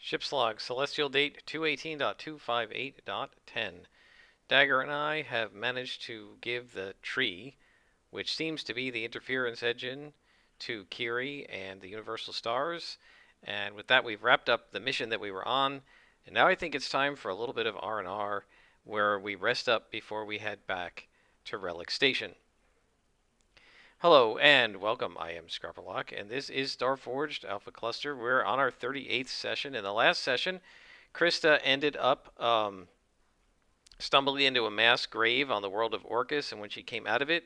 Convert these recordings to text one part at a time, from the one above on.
Ship's log, celestial date 218.258.10. Dagger and I have managed to give the tree, which seems to be the interference engine, to Kiri and the Universal Stars. And with that, we've wrapped up the mission that we were on. And now I think it's time for a little bit of R&R, where we rest up before we head back to Relic Station. Hello and welcome. I am Scarperlock, and this is Starforged Alpha Cluster. We're on our 38th session. In the last session, Krista ended up stumbling into a mass grave on the world of Orcus, and when she came out of it,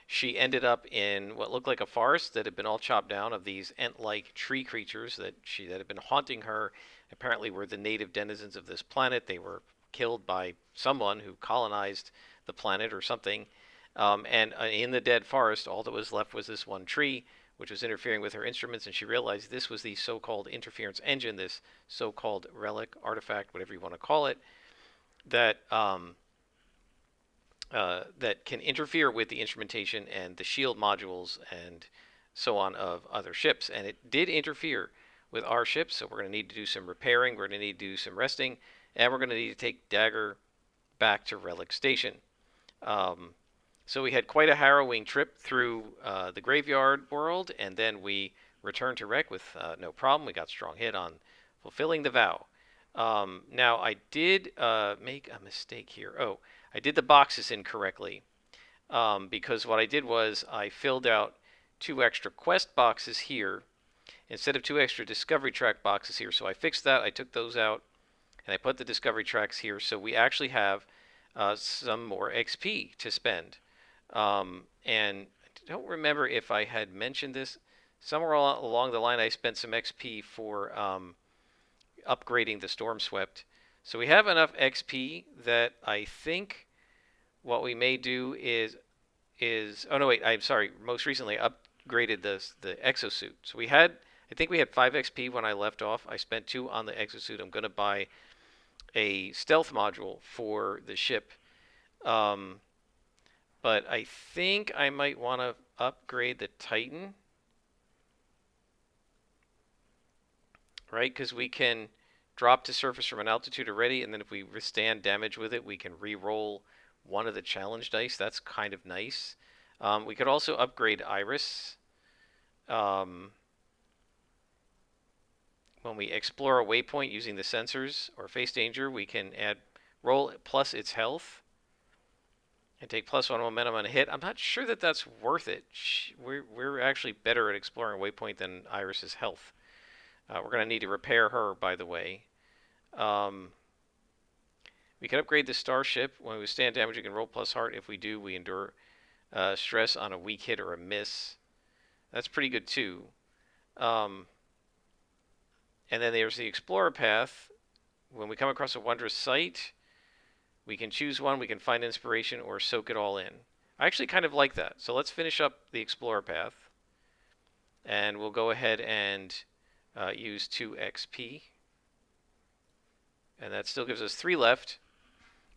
she ended up in what looked like a forest that had been all chopped down of these ant-like tree creatures that had been haunting her. Apparently, were the native denizens of this planet. They were killed by someone who colonized the planet or something. And in the dead forest, all that was left was this one tree, which was interfering with her instruments, and she realized this was the so-called interference engine, this so-called relic, artifact, whatever you want to call it, that that can interfere with the instrumentation and the shield modules and so on of other ships. And it did interfere with our ship, so we're going to need to do some repairing, we're going to need to do some resting, and we're going to need to take Dagger back to Relic Station. So we had quite a harrowing trip through the graveyard world, and then we returned to Wreck with no problem. We got strong hit on fulfilling the vow. Now, I did make a mistake here. Oh, I did the boxes incorrectly, because what I did was I filled out 2 extra quest boxes here instead of 2 extra discovery track boxes here. So I fixed that. I took those out, and I put the discovery tracks here. So we actually have some more XP to spend. And I don't remember if I had mentioned this. Somewhere along the line, I spent some XP for upgrading the Storm Swept. So we have enough XP that I think what we may do is oh no, wait, I'm sorry. Most recently, I upgraded the exosuit. So I think we had 5 XP when I left off. I spent 2 on the exosuit. I'm going to buy a stealth module for the ship. But I think I might want to upgrade the Titan. Right? Because we can drop to surface from an altitude already, and then if we withstand damage with it, we can re-roll one of the challenge dice. That's kind of nice. We could also upgrade Iris. When we explore a waypoint using the sensors or face danger, we can add roll plus its health and take +1 momentum on a hit. I'm not sure that that's worth it. We're actually better at exploring a waypoint than Iris's health. We're going to need to repair her, by the way. We can upgrade the starship. When we withstand damage, we can roll plus heart. If we do, we endure stress on a weak hit or a miss. That's pretty good, too. And then there's the Explorer path. When we come across a wondrous sight, we can choose one. We can find inspiration or soak it all in. I actually kind of like that. So let's finish up the Explorer path. And we'll go ahead and use 2 XP. And that still gives us 3 left.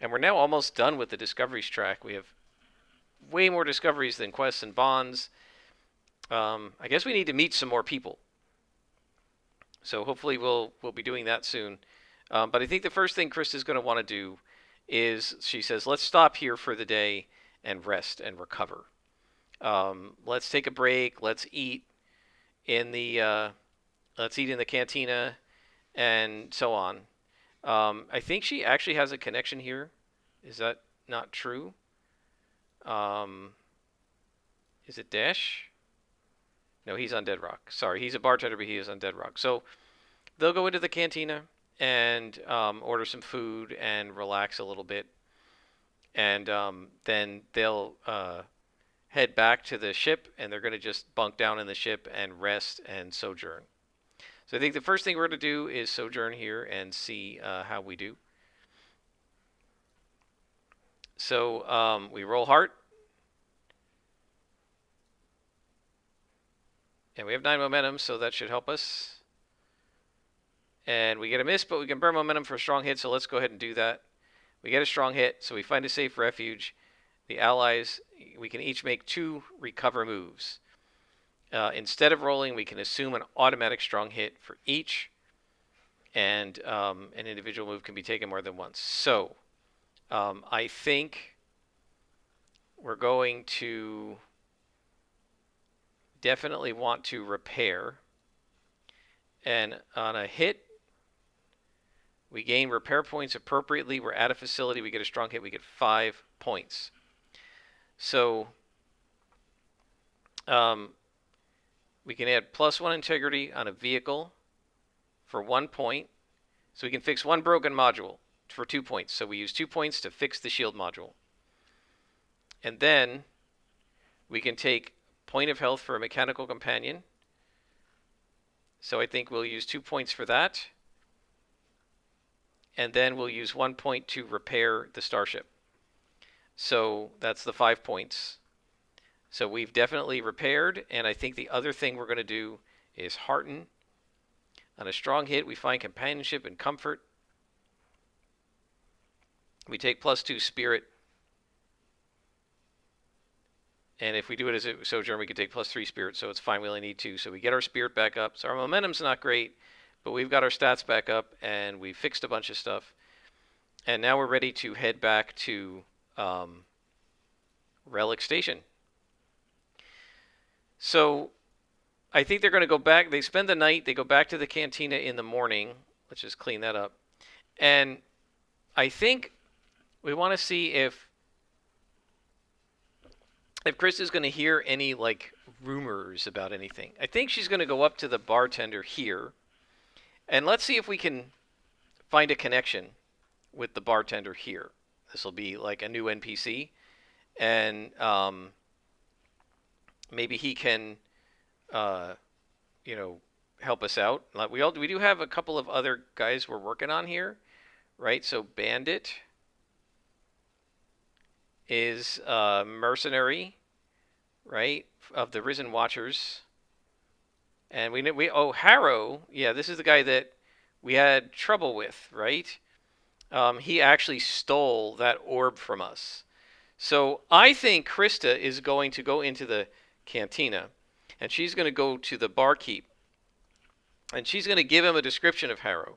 And we're now almost done with the discoveries track. We have way more discoveries than quests and bonds. I guess we need to meet some more people. So hopefully we'll be doing that soon. But I think the first thing Chris is going to want to do is, she says, let's stop here for the day and rest and recover. Let's take a break. Let's eat in the cantina and so on. I think she actually has a connection here. Is that not true? Is it Dash? No, he's on Dead Rock. Sorry, he's a bartender, but he is on Dead Rock. So they'll go into the cantina and order some food and relax a little bit. And then they'll head back to the ship, and they're going to just bunk down in the ship and rest and sojourn. So I think the first thing we're going to do is sojourn here and see how we do. So we roll heart. And we have 9 momentum, so that should help us. And we get a miss, but we can burn momentum for a strong hit, so let's go ahead and do that. We get a strong hit, so we find a safe refuge. The allies, we can each make 2 recover moves. Instead of rolling, we can assume an automatic strong hit for each. and an individual move can be taken more than once. So I think we're going to definitely want to repair. And on a hit, we gain repair points appropriately. We're at a facility. We get a strong hit. We get 5 points. So we can add +1 integrity on a vehicle for 1 point. So we can fix 1 broken module for 2 points. So we use 2 points to fix the shield module. And then we can take point of health for a mechanical companion. So I think we'll use 2 points for that. And then we'll use 1 point to repair the starship. So that's the 5 points. So we've definitely repaired, and I think the other thing we're going to do is hearten. On a strong hit, we find companionship and comfort. We take +2 spirit. And if we do it as a sojourn, we can take +3 spirit, so it's fine. We only need 2. So we get our spirit back up. So our momentum's not great, but we've got our stats back up, and we fixed a bunch of stuff. And now we're ready to head back to Relic Station. So I think they're going to go back. They spend the night. They go back to the cantina in the morning. Let's just clean that up. And I think we want to see if Chris is going to hear any like rumors about anything. I think she's going to go up to the bartender here, and let's see if we can find a connection with the bartender here. This will be like a new NPC, and maybe he can, help us out. Like we do have a couple of other guys we're working on here, right? So Bandit is mercenary, right, of the Risen Watchers. And Harrow, yeah, this is the guy that we had trouble with, right? He actually stole that orb from us. So I think Krista is going to go into the cantina, and she's going to go to the barkeep, and she's going to give him a description of Harrow,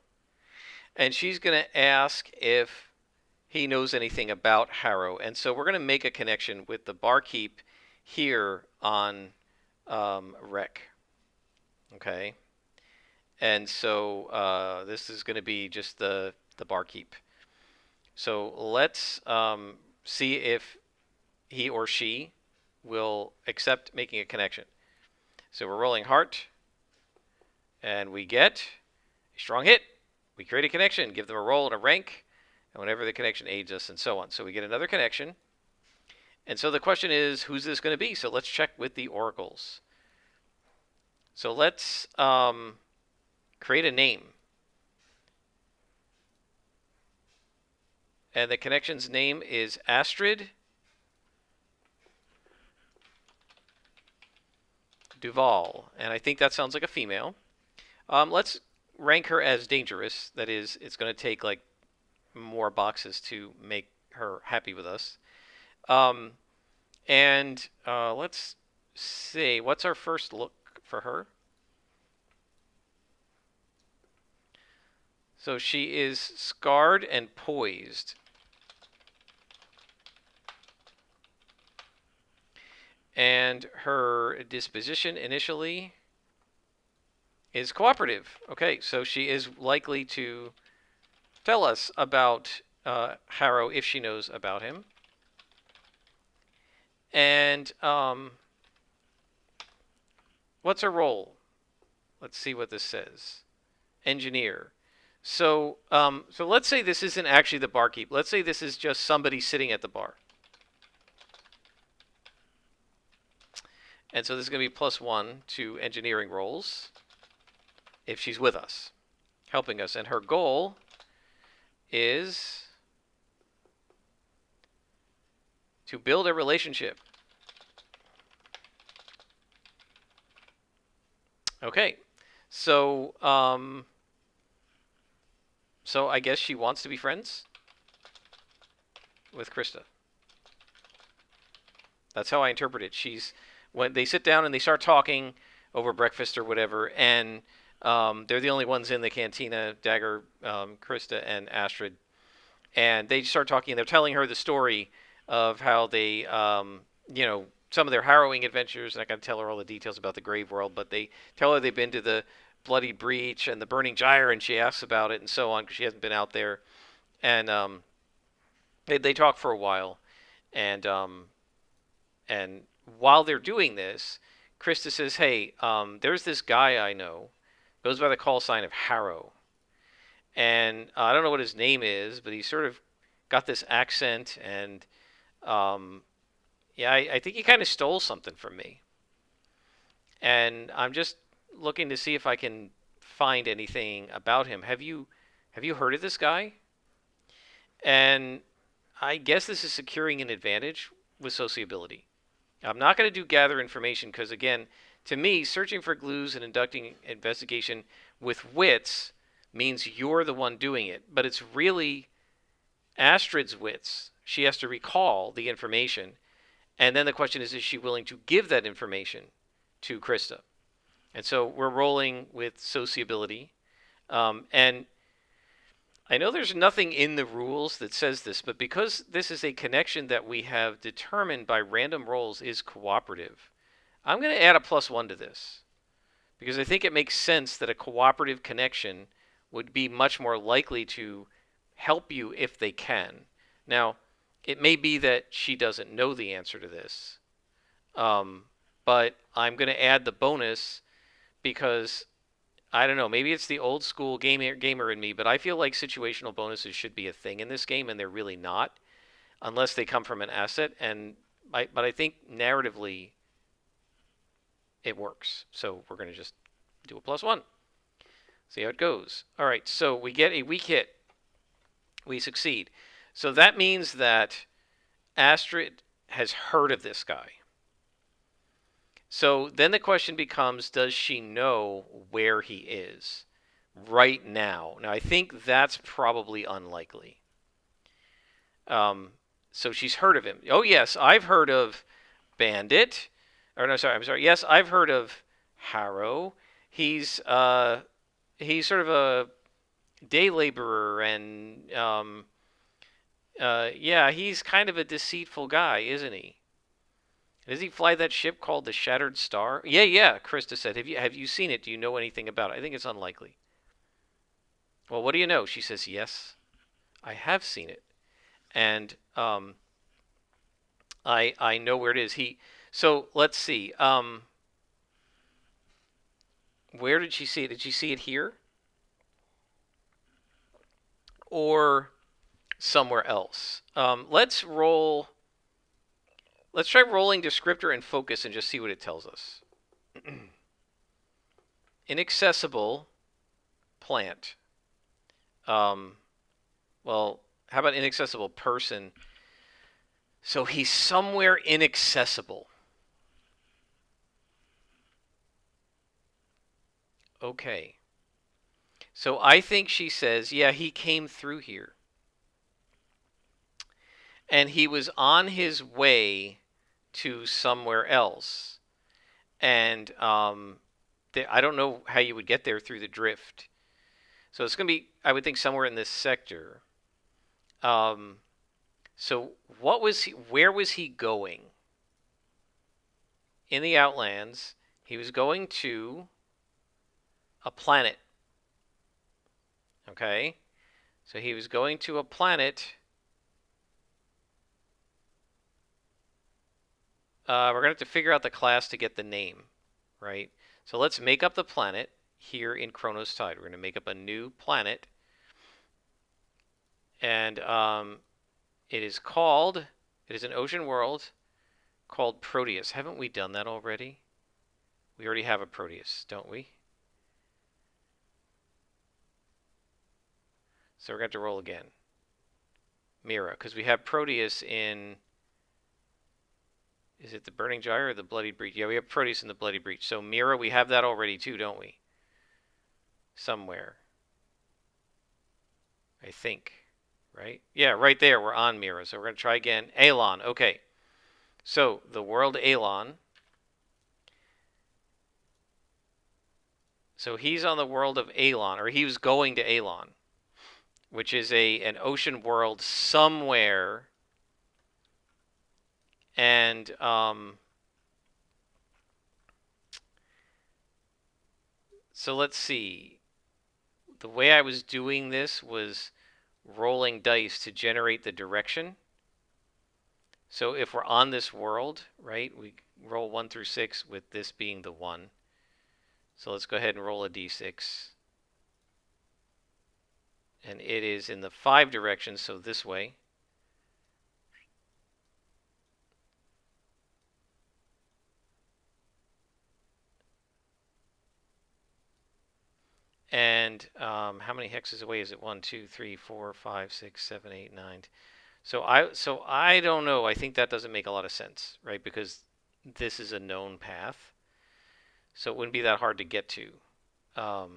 and she's going to ask if he knows anything about Harrow. And so we're going to make a connection with the barkeep here on Rec. Okay. And so this is going to be just the barkeep. So let's see if he or she will accept making a connection. So we're rolling heart, and we get a strong hit. We create a connection, give them a roll and a rank, and whenever the connection aids us, and so on. So we get another connection. And so the question is, who's this going to be? So let's check with the oracles. So let's create a name. And the connection's name is Astrid Duval. And I think that sounds like a female. Let's rank her as dangerous. That is, it's going to take like more boxes to make her happy with us. And let's see, what's our first look for her? So she is scarred and poised. And her disposition initially is cooperative. Okay, so she is likely to tell us about Harrow if she knows about him. And what's her role? Let's see what this says. Engineer. So let's say this isn't actually the barkeep. Let's say this is just somebody sitting at the bar. And so this is going to be +1 to engineering rolls if she's with us, helping us. And her goal is to build a relationship. Okay, so I guess she wants to be friends with Krista. That's how I interpret it. When they sit down and they start talking over breakfast or whatever, and They're the only ones in the cantina, Dagger, Krista, and Astrid. And they start talking, and they're telling her the story of how they, some of their harrowing adventures. And I got to tell her all the details about the grave world, but they tell her they've been to the Bloody Breach and the Burning Gyre, and she asks about it and so on because she hasn't been out there. And they talk for a while, and and while they're doing this, Krista says, "Hey, there's this guy I know, goes by the call sign of Harrow, and I don't know what his name is, but he's sort of got this accent, and yeah, I think he kind of stole something from me, and I'm just looking to see if I can find anything about him. Have you heard of this guy?" And I guess this is securing an advantage with sociability. I'm not going to do gather information because, again, to me, searching for clues and conducting investigation with wits means you're the one doing it. But it's really Astrid's wits. She has to recall the information. And then the question is she willing to give that information to Krista? And so we're rolling with sociability. And I know there's nothing in the rules that says this, but because this is a connection that we have determined by random rolls is cooperative, I'm going to add a +1 to this. Because I think it makes sense that a cooperative connection would be much more likely to help you if they can. Now, it may be that she doesn't know the answer to this, but I'm going to add the bonus because I don't know. Maybe it's the old school gamer in me, but I feel like situational bonuses should be a thing in this game, and they're really not, unless they come from an asset. But I think narratively, it works. So we're going to just do a +1. See how it goes. All right. So we get a weak hit. We succeed. So that means that Astrid has heard of this guy. So then the question becomes, does she know where he is right now? Now, I think that's probably unlikely. So she's heard of him. Oh, yes, I've heard of Bandit. Or no, sorry, I'm sorry. Yes, I've heard of Harrow. He's sort of a day laborer, and yeah, he's kind of a deceitful guy, isn't he? Does he fly that ship called the Shattered Star? Yeah, Krista said. Have you seen it? Do you know anything about it? I think it's unlikely. Well, what do you know? She says, yes, I have seen it. And I know where it is. So let's see. Where did she see it? Did she see it here? Or somewhere else? Let's roll. Let's try rolling descriptor and focus and just see what it tells us. Inaccessible plant. Well, how about inaccessible person? So he's somewhere inaccessible. Okay. So I think she says, yeah, he came through here. And he was on his way to somewhere else. And I don't know how you would get there through the drift. So it's going to be, I would think, somewhere in this sector. So where was he going? In the Outlands, he was going to a planet. Okay? So he was going to a planet. We're going to have to figure out the class to get the name, right? So let's make up the planet here in Chronos Tide. We're going to make up a new planet. And it is an ocean world called Proteus. Haven't we done that already? We already have a Proteus, don't we? So we're going to have to roll again. Mira, because we have Proteus in... Is it the Burning Gyre or the Bloody Breach? Yeah, we have Proteus in the Bloody Breach. So Mira, we have that already too, don't we? Somewhere. I think. Right? Yeah, right there. We're on Mira. So we're going to try again. Alon. Okay. So the world Alon. So he's on the world of Alon, or he was going to Alon, which is an ocean world somewhere. And so let's see. The way I was doing this was rolling dice to generate the direction. So if we're on this world, right, we roll 1 through 6 with this being the 1. So let's go ahead and roll a d6. And it is in the 5 direction, so this way. And how many hexes away is it? 1, 2, 3, 4, 5, 6, 7, 8, 9. So I don't know. I think that doesn't make a lot of sense, right? Because this is a known path, so it wouldn't be that hard to get to. So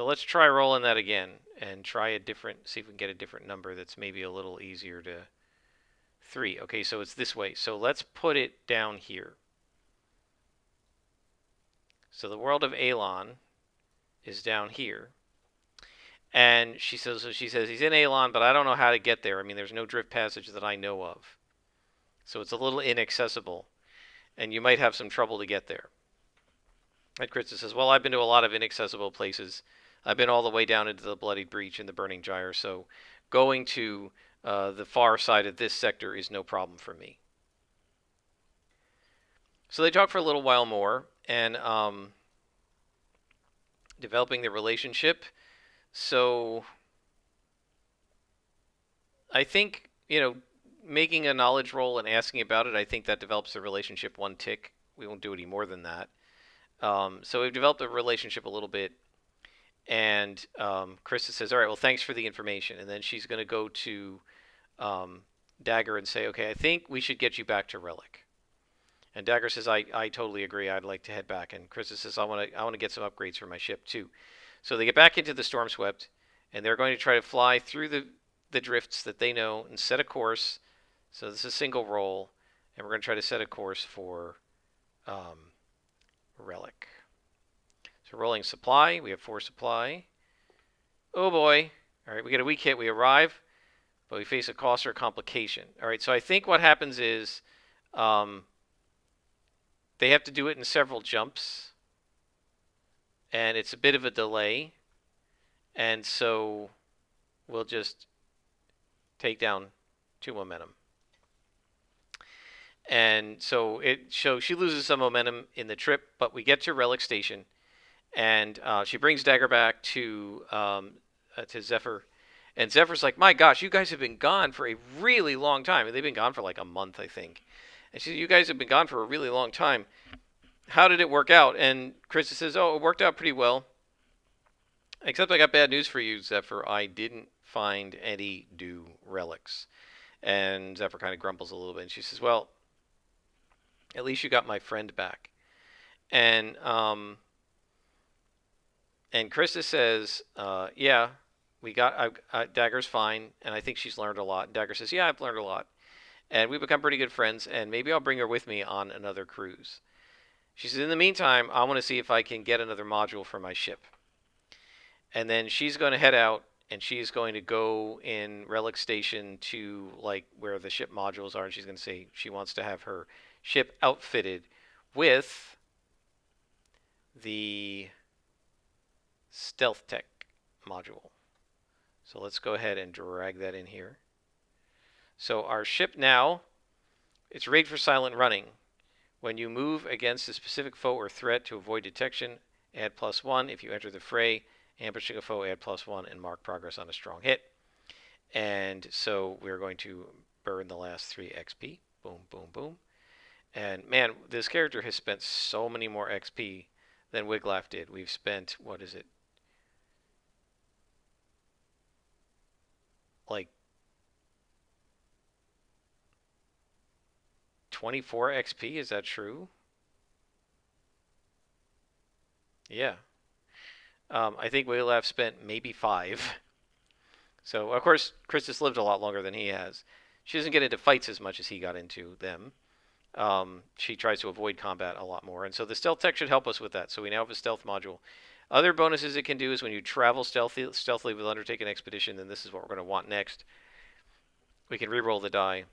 let's try rolling that again and try a different. See if we can get a different number that's maybe a little easier to. 3. Okay, so it's this way. So let's put it down here. So the world of Alon is down here. And she says he's in Alon, but I don't know how to get there. I mean, there's no drift passage that I know of. So it's a little inaccessible. And you might have some trouble to get there. And Krista says, well, I've been to a lot of inaccessible places. I've been all the way down into the Bloodied Breach and the Burning Gyre, so going to the far side of this sector is no problem for me. So they talk for a little while more, and developing the relationship. So I think, making a knowledge roll and asking about it, I think that develops the relationship 1 tick. We won't do any more than that. So we've developed a relationship a little bit. And Krista says, all right, well, thanks for the information. And then she's going to go to Dagger and say, okay, I think we should get you back to Relic. And Dagger says, I totally agree. I'd like to head back. And Krista says, I want to get some upgrades for my ship, too. So they get back into the Stormswept, and they're going to try to fly through the drifts that they know and set a course. So this is a single roll, and we're going to try to set a course for Relic. So rolling supply. We have 4 supply. Oh boy. All right, we get a weak hit. We arrive, but we face a cost or a complication. All right, so I think what happens is they have to do it in several jumps, and it's a bit of a delay. And so we'll just take down 2 momentum. And so she loses some momentum in the trip, but we get to Relic Station, and she brings Dagger back to Zephyr, and Zephyr's like, "My gosh, you guys have been gone for a really long time." And they've been gone for like a month, I think. And she said, "You guys have been gone for a really long time. How did it work out?" And Krista says, "Oh, it worked out pretty well. Except I got bad news for you, Zephyr. I didn't find any new relics." And Zephyr kind of grumbles a little bit, and she says, "Well, at least you got my friend back." And Krista says, "Yeah, we got Dagger's fine, and I think she's learned a lot." And Dagger says, "Yeah, I've learned a lot, and we've become pretty good friends, and maybe I'll bring her with me on another cruise." She says, "In the meantime, I want to see if I can get another module for my ship." And then she's going to head out, and she's going to go in Relic Station to like where the ship modules are, and she's going to say she wants to have her ship outfitted with the Stealth Tech module. So let's go ahead and drag that in here. So our ship now, it's rigged for silent running. When you move against a specific foe or threat to avoid detection, add +1. If you enter the fray, ambushing a foe, add +1 and mark progress on a strong hit. And so we're going to burn the last 3 XP. Boom, boom, boom. And man, this character has spent so many more XP than Wiglaf did. We've spent, what is it? Like 24 XP, is that true? Yeah. I think Wiglaf spent maybe 5. So, of course, Christus lived a lot longer than he has. She doesn't get into fights as much as he got into them. she tries to avoid combat a lot more. And so the stealth tech should help us with that. So we now have a stealth module. Other bonuses it can do is when you travel stealthily with undertake an expedition, then this is what we're going to want next. We can re-roll the die.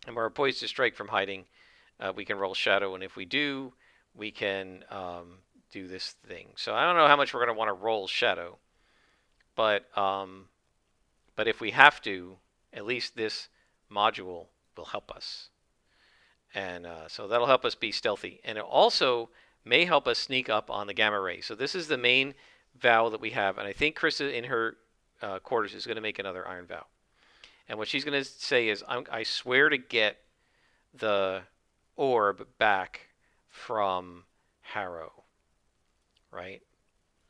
And we're poised to strike from hiding. We can roll shadow, and if we do, we can do this thing. So I don't know how much we're going to want to roll shadow, but if we have to, at least this module will help us. And so that'll help us be stealthy. And it also may help us sneak up on the gamma ray. So this is the main vow that we have. And I think Krista in her quarters is going to make another iron vow. And what she's going to say is, I swear to get the orb back from Harrow. Right?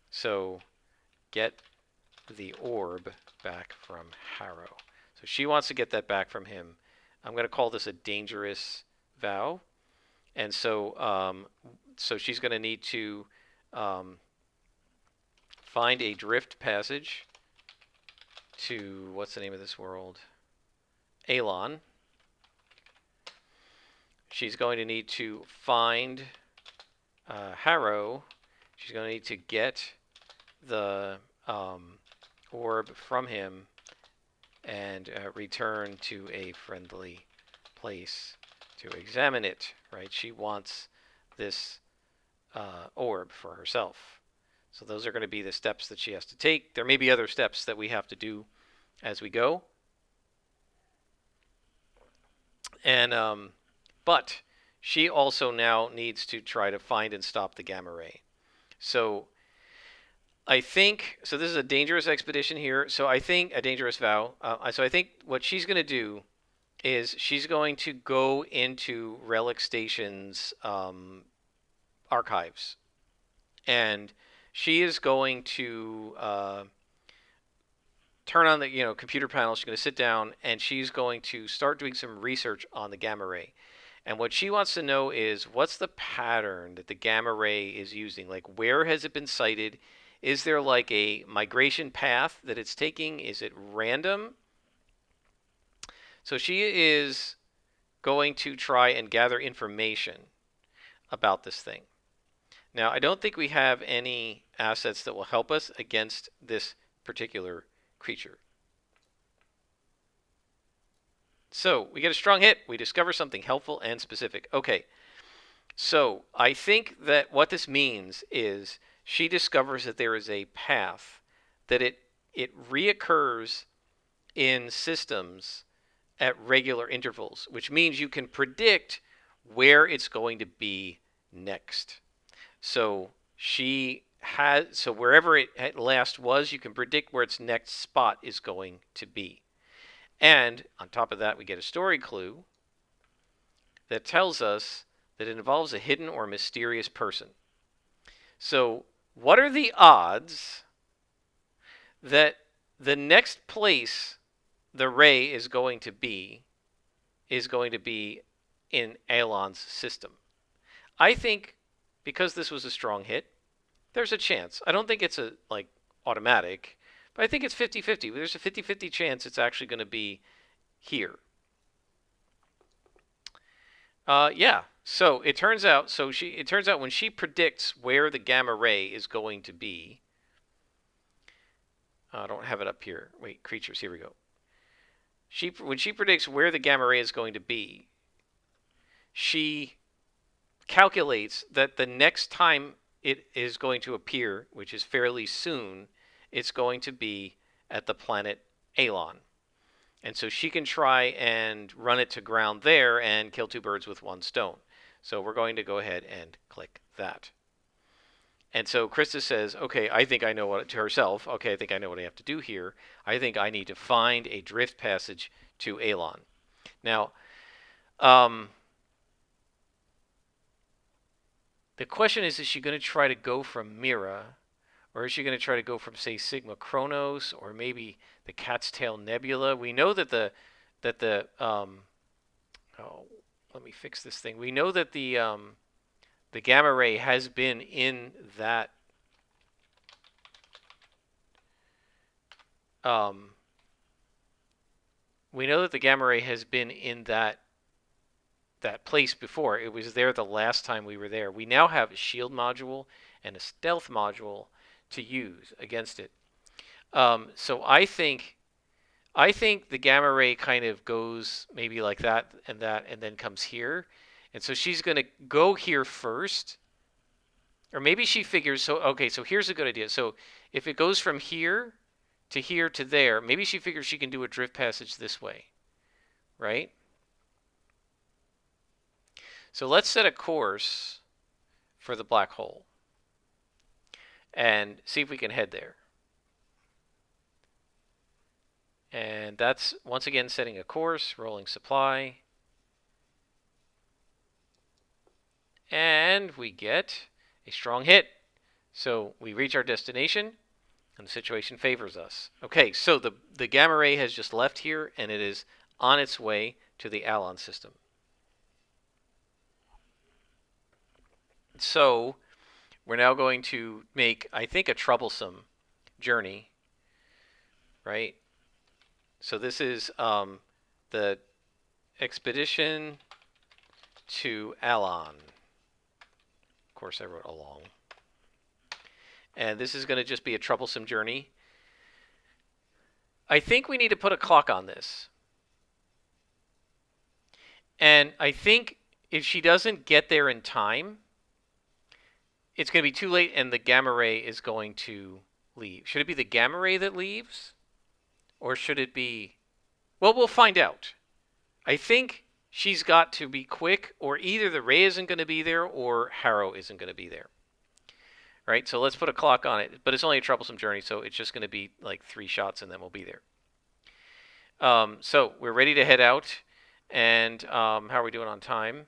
So get the orb back from Harrow. So she wants to get that back from him. I'm going to call this a dangerous vow. And so so she's going to need to find a drift passage to, what's the name of this world? Alon. She's going to need to find Harrow. She's going to need to get the orb from him and return to a friendly place to examine it, right? She wants this orb for herself. So those are going to be the steps that she has to take. There may be other steps that we have to do as we go. And but she also now needs to try to find and stop the gamma ray. So I think, so this is a dangerous expedition here. So I think a dangerous vow. So I think what she's going to do is she's going to go into Relic Station's archives, and she is going to turn on the computer panel. She's going to sit down and she's going to start doing some research on the gamma ray. And what she wants to know is, what's the pattern that the gamma ray is using? Like, where has it been sighted? Is there like a migration path that it's taking? Is it random? So she is going to try and gather information about this thing. Now, I don't think we have any assets that will help us against this particular creature. So we get a strong hit. We discover something helpful and specific. Okay, so I think that what this means is she discovers that there is a path, that it reoccurs in systems at regular intervals, which means you can predict where it's going to be next. So so wherever it at last was, you can predict where its next spot is going to be. And on top of that, we get a story clue that tells us that it involves a hidden or mysterious person. So what are the odds that the next place the ray is going to be in Alon's system? I think because this was a strong hit, there's a chance. I don't think it's a automatic, but I think it's 50-50. There's a 50-50 chance it's actually going to be here. Yeah. So it turns out. When she predicts where the gamma ray is going to be. I don't have it up here. Wait, creatures. Here we go. When she predicts where the gamma ray is going to be, she calculates that the next time it is going to appear, which is fairly soon, it's going to be at the planet Alon. And so she can try and run it to ground there and kill two birds with one stone. So we're going to go ahead and click that. And so Krista says, okay, I think I know what, to herself, okay, I think I know what I have to do here. I think I need to find a drift passage to Alon. Now, the question is she going to try to go from Mira, or is she going to try to go from, say, Sigma Chronos, or maybe the Cat's Tail Nebula? We know that let me fix this thing. We know that the gamma ray has been in that that place before. It was there the last time we were there. We now have a shield module and a stealth module to use against it. So I think the gamma ray kind of goes maybe like that, and then comes here. And so she's going to go here first. Or maybe she figures, so okay, so here's a good idea. So if it goes from here to there, maybe she figures she can do a drift passage this way, right? So let's set a course for the black hole and see if we can head there. And that's, once again, setting a course, rolling supply. And we get a strong hit. So we reach our destination, and the situation favors us. Okay, so the gamma ray has just left here, and it is on its way to the Alon system. So we're now going to make, I think, a troublesome journey, right? So this is the expedition to Alon. Of course, I wrote along. And this is going to just be a troublesome journey. I think we need to put a clock on this. And I think if she doesn't get there in time, it's going to be too late and the gamma ray is going to leave. Should it be the gamma ray that leaves? Or should it be... Well, we'll find out. I think she's got to be quick, or either the ray isn't going to be there or Harrow isn't going to be there. Right, so let's put a clock on it. But it's only a troublesome journey, so it's just going to be like 3 shots and then we'll be there. So we're ready to head out. And how are we doing on time?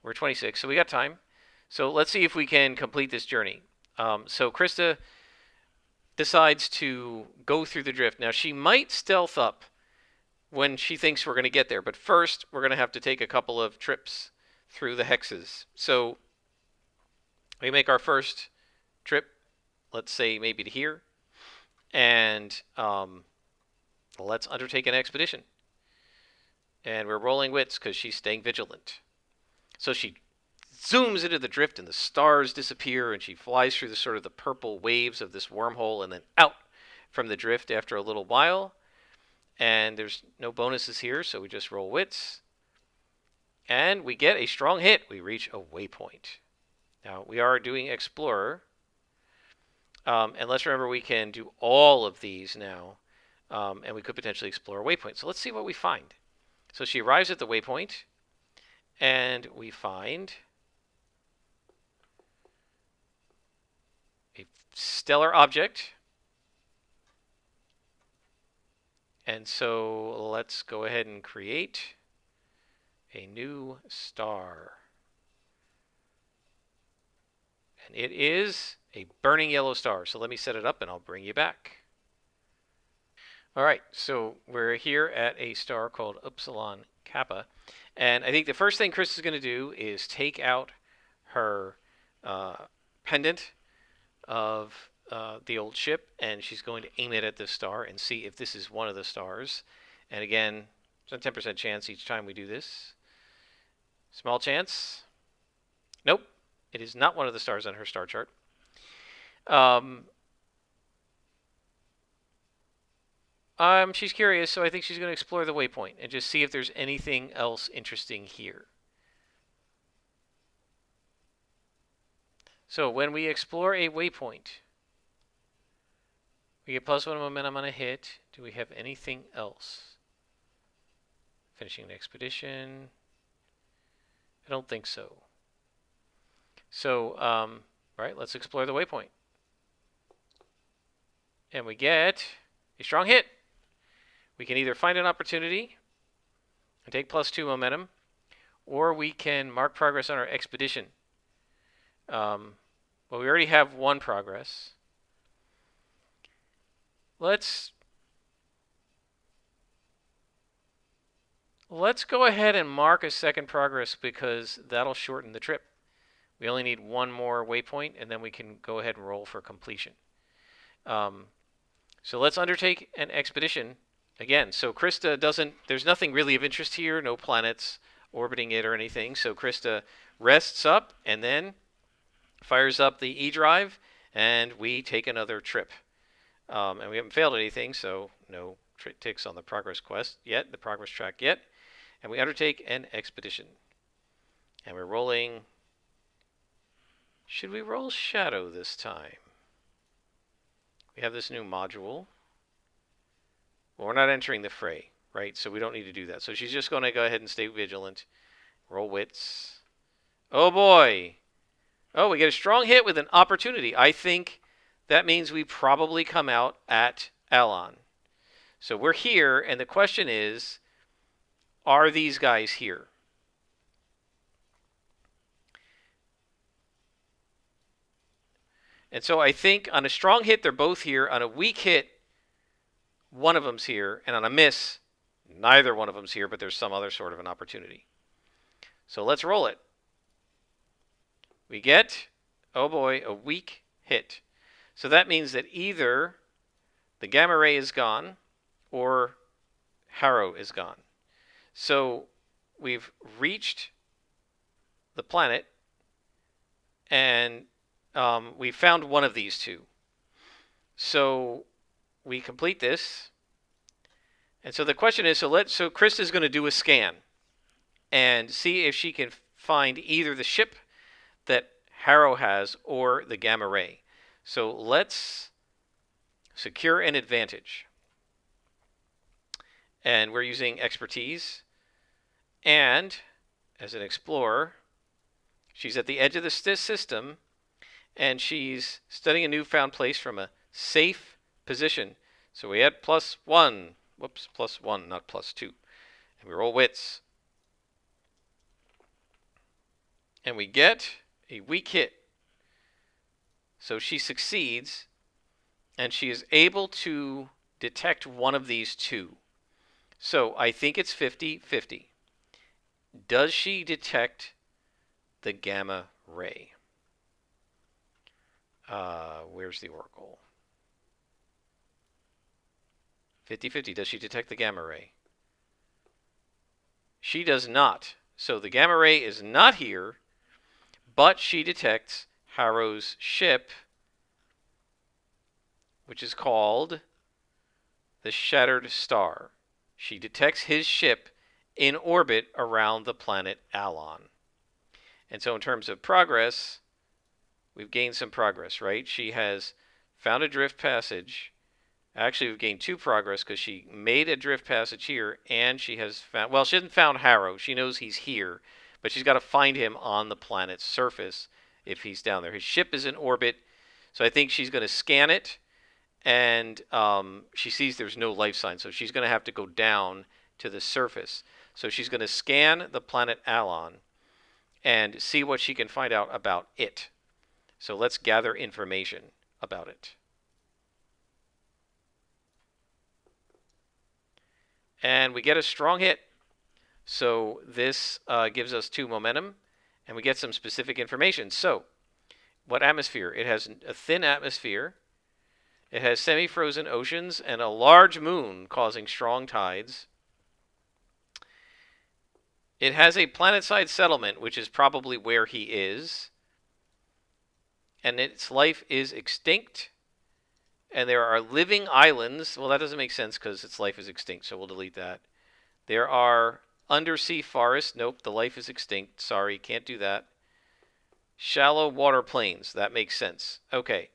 We're 26, so we got time. So let's see if we can complete this journey. So Krista decides to go through the drift. Now, she might stealth up when she thinks we're going to get there. But first, we're going to have to take a couple of trips through the hexes. So we make our first trip, let's say maybe to here. And let's undertake an expedition. And we're rolling wits because she's staying vigilant. So she zooms into the drift and the stars disappear and she flies through the sort of the purple waves of this wormhole and then out from the drift after a little while. And there's no bonuses here, so we just roll wits. And we get a strong hit. We reach a waypoint. Now, we are doing Explorer. And let's remember we can do all of these now. And we could potentially explore a waypoint. So let's see what we find. So she arrives at the waypoint. And we find a stellar object. And so let's go ahead and create a new star. And it is a burning yellow star. So let me set it up and I'll bring you back. All right, so we're here at a star called Upsilon Kappa. And I think the first thing Chris is going to do is take out her pendant of the old ship, and she's going to aim it at this star and see if this is one of the stars. And again, there's a 10% chance each time we do this. Small chance. Nope, it is not one of the stars on her star chart. She's curious, so I think she's going to explore the waypoint and just see if there's anything else interesting here. So when we explore a waypoint, we get +1 momentum on a hit. Do we have anything else? Finishing an expedition. I don't think so. So, right, let's explore the waypoint. And we get a strong hit. We can either find an opportunity and take +2 momentum, or we can mark progress on our expedition. Well, we already have 1 progress. Let's go ahead and mark a 2nd progress because that'll shorten the trip. We only need 1 more waypoint, and then we can go ahead and roll for completion. So let's undertake an expedition again. So Krista doesn't, there's nothing really of interest here, no planets orbiting it or anything. So Krista rests up and then fires up the E drive, and we take another trip. And we haven't failed anything, so no ticks on the progress quest yet, the progress track yet. And we undertake an expedition. And we're rolling. Should we roll Shadow this time? We have this new module. Well, we're not entering the fray, right? So we don't need to do that. So she's just going to go ahead and stay vigilant. Roll wits. Oh boy. Oh, we get a strong hit with an opportunity. I think that means we probably come out at Alon. So we're here, and the question is, are these guys here? And so I think on a strong hit, they're both here. On a weak hit, one of them's here. And on a miss, neither one of them's here, but there's some other sort of an opportunity. So let's roll it. We get, oh boy, a weak hit. So that means that either the gamma ray is gone or Harrow is gone. So we've reached the planet, and we found one of these two. So we complete this. And so the question is, so Krista's going to do a scan and see if she can find either the ship that Harrow has or the gamma ray. So let's secure an advantage. And we're using expertise. And as an explorer, she's at the edge of the system, and she's studying a newfound place from a safe position. So we add +1. Whoops, +1, not +2. And we roll wits. And we get a weak hit. So she succeeds, and she is able to detect one of these two. So I think it's 50-50. Does she detect the gamma ray? Where's the oracle? 50-50. Does she detect the gamma ray? She does not. So the gamma ray is not here, but she detects Harrow's ship, which is called the Shattered Star. She detects his ship in orbit around the planet Alon. And so in terms of progress, we've gained some progress, right? She has found a drift passage. Actually, we've gained 2 progress because she made a drift passage here, and she has found, well, she hasn't found Harrow. She knows he's here, but she's got to find him on the planet's surface if he's down there. His ship is in orbit, so I think she's going to scan it, and she sees there's no life sign, so she's going to have to go down to the surface. So she's going to scan the planet Alon and see what she can find out about it. So let's gather information about it. And we get a strong hit. So this gives us 2 momentum, and we get some specific information. So what atmosphere? It has a thin atmosphere. It has semi-frozen oceans and a large moon causing strong tides. It has a planet-side settlement, which is probably where he is. And its life is extinct. And there are living islands. Well, that doesn't make sense because its life is extinct, so we'll delete that. There are undersea forests. Nope, the life is extinct. Sorry, can't do that. Shallow water plains. That makes sense. Okay.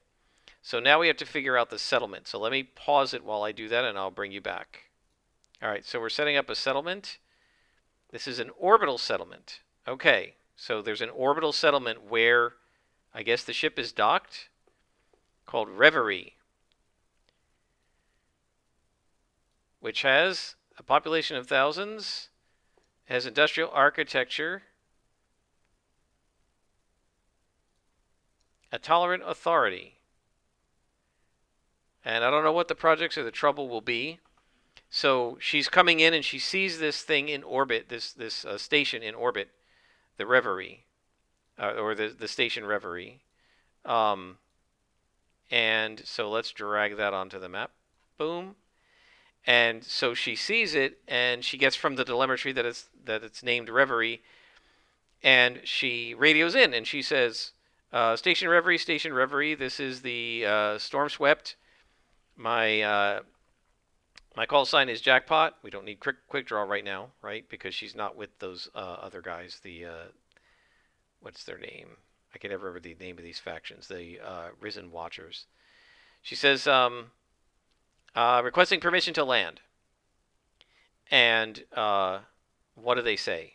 So now we have to figure out the settlement. So let me pause it while I do that, and I'll bring you back. All right, so we're setting up a settlement. This is an orbital settlement. Okay, so there's an orbital settlement where I guess the ship is docked, called Reverie, which has a population of thousands, has industrial architecture, a tolerant authority. And I don't know what the projects or the trouble will be. So she's coming in and she sees this thing in orbit, this station in orbit, the Reverie, or the station Reverie. And so let's drag that onto the map. Boom. And so she sees it, and she gets from the telemetry that it's named Reverie, and she radios in, and she says, Station Reverie, this is the Storm Swept. My call sign is Jackpot. We don't need quick draw right now, right? Because she's not with those other guys. The what's their name? I can never remember the name of these factions. The Risen Watchers. She says, requesting permission to land. And what do they say?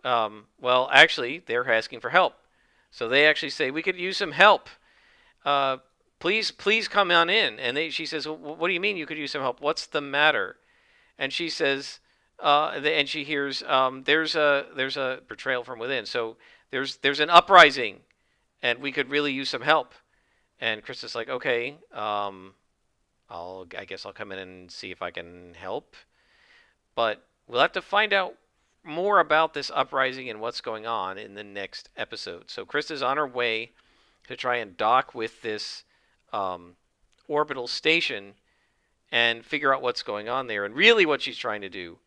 Well, actually, they're asking for help. So they actually say, we could use some help. Uh, please come on in. And she says, well, what do you mean you could use some help? What's the matter? And she says, and she hears, there's a betrayal from within. So there's an uprising, and we could really use some help. And Chris is like, okay, I guess I'll come in and see if I can help. But we'll have to find out more about this uprising and what's going on in the next episode. So Krista's on her way to try and dock with this orbital station and figure out what's going on there. And really what she's trying to do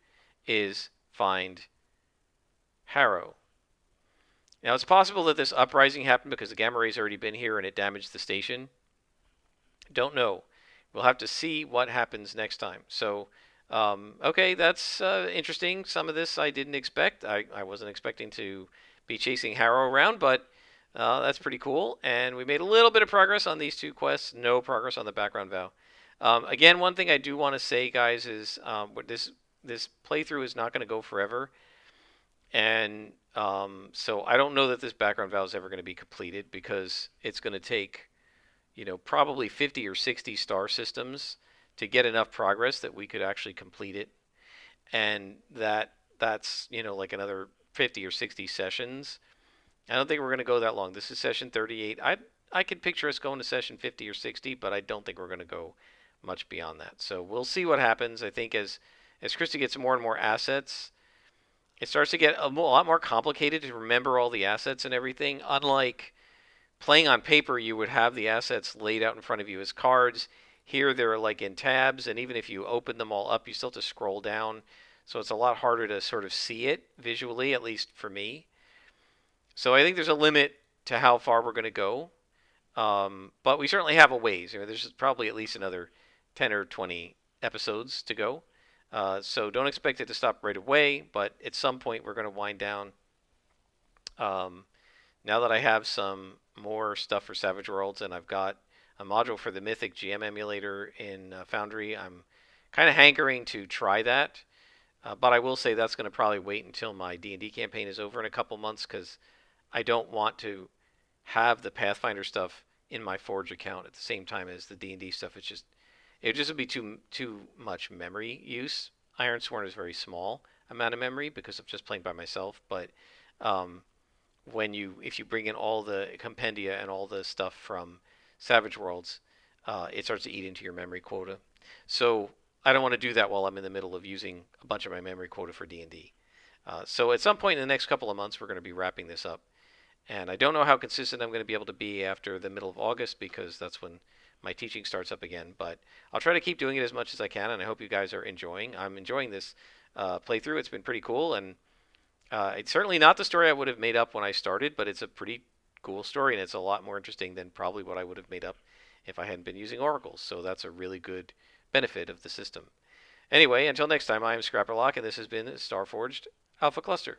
is find Harrow. Now, it's possible that this uprising happened because the gamma ray's already been here and it damaged the station. Don't know. We'll have to see what happens next time. So, okay, that's interesting. Some of this I didn't expect. I wasn't expecting to be chasing Harrow around, but that's pretty cool. And we made a little bit of progress on these two quests. No progress on the background vow. Again, one thing I do want to say, guys, is this playthrough is not going to go forever. And so I don't know that this background vow is ever going to be completed because it's going to take, probably 50 or 60 star systems to get enough progress that we could actually complete it. And that's, like another 50 or 60 sessions. I don't think we're going to go that long. This is session 38. I could picture us going to session 50 or 60, but I don't think we're going to go much beyond that. So we'll see what happens. I think as Krista gets more and more assets, it starts to get a lot more complicated to remember all the assets and everything. Unlike playing on paper, you would have the assets laid out in front of you as cards. Here they're like in tabs, and even if you open them all up, you still have to scroll down. So it's a lot harder to sort of see it visually, at least for me. So I think there's a limit to how far we're going to go. But we certainly have a ways. There's probably at least another 10 or 20 episodes to go. So don't expect it to stop right away, but at some point we're going to wind down. Now that I have some more stuff for Savage Worlds and I've got a module for the Mythic GM emulator in Foundry, I'm kind of hankering to try that. But I will say that's going to probably wait until my D&D campaign is over in a couple months because I don't want to have the Pathfinder stuff in my Forge account at the same time as the D&D stuff. It just would be too much memory use. Ironsworn is very small amount of memory because I'm just playing by myself. But if you bring in all the compendia and all the stuff from Savage Worlds, it starts to eat into your memory quota. So I don't want to do that while I'm in the middle of using a bunch of my memory quota for D&D. So at some point in the next couple of months, we're going to be wrapping this up. And I don't know how consistent I'm going to be able to be after the middle of August because that's when my teaching starts up again. But I'll try to keep doing it as much as I can, and I hope you guys are enjoying. I'm enjoying this playthrough. It's been pretty cool, and it's certainly not the story I would have made up when I started, but it's a pretty cool story, and it's a lot more interesting than probably what I would have made up if I hadn't been using oracles. So that's a really good benefit of the system. Anyway, until next time, I am Scrapperlock, and this has been Starforged Alpha Cluster.